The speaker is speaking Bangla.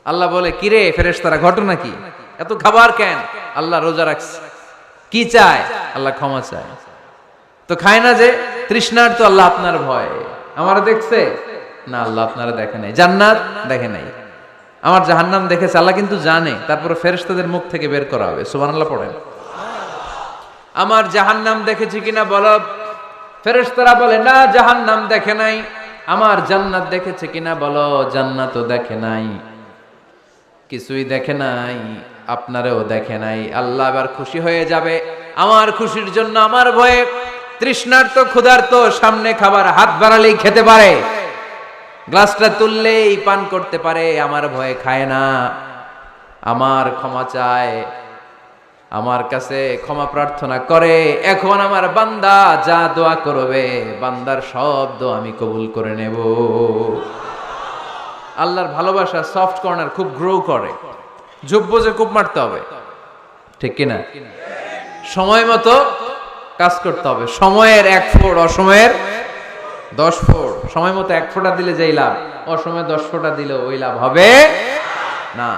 আল্লাহ বলে, কিরে ফেরেশতারা, ঘটনা কি? এত খাবার কেন? আল্লাহ রোজা রাখছে। কি চায়? আল্লাহ ক্ষমা চায়। তো খায় না যে তৃষ্ণার, তো আল্লাহ আপনার ভয়। আমারা দেখছে না, আল্লাহ আপনারা দেখে নাই। জান্নাত দেখে নাই, আমার জাহান্নাম দেখেছে আল্লাহ কিন্তু জানে। তারপরে ফেরেশতাদের মুখ থেকে বের করা হবে। সুবহানাল্লাহ পড়েন। আমার জাহান্নাম দেখেছি কিনা বলো। ফেরেশতারা বলে, না জাহান্নাম দেখে নাই। আমার জান্নাত দেখেছে কিনা বলো। জান্নাতও দেখে নাই, কিছুই দেখে নাই, আপনারেও দেখে নাই। আল্লাহ এবার খুশি হয়ে যাবে। আমার খুশির জন্য, আমার ভয়ে তৃষ্ণার্ত ক্ষুধার্ত সামনে খাবার হাত বাড়ালেই খেতে পারে, গ্লাসটা তুললেই পান করতে পারে, আমার ভয়ে খায় না। আমার ক্ষমা চায়, আমার কাছে ক্ষমা প্রার্থনা করে। এখন আমার বান্দা যা দোয়া করবে, বান্দার সব দোয়া আমি কবুল করে নেব। আল্লাহর ভালোবাসা সফট কর্নার খুব গ্রো করে। যোগ্য যে কূপ মারতে হবে, ঠিক কিনা? সময় মতো কাজ করতে হবে। সময়ের 1 ফোঁট, অসময়ের 10 ফোঁট। সময় মতো 1 ফোঁটা দিলে যেই লাভ, অসময়ে 10 ফোঁটা দিলে ওই লাভ হবে না।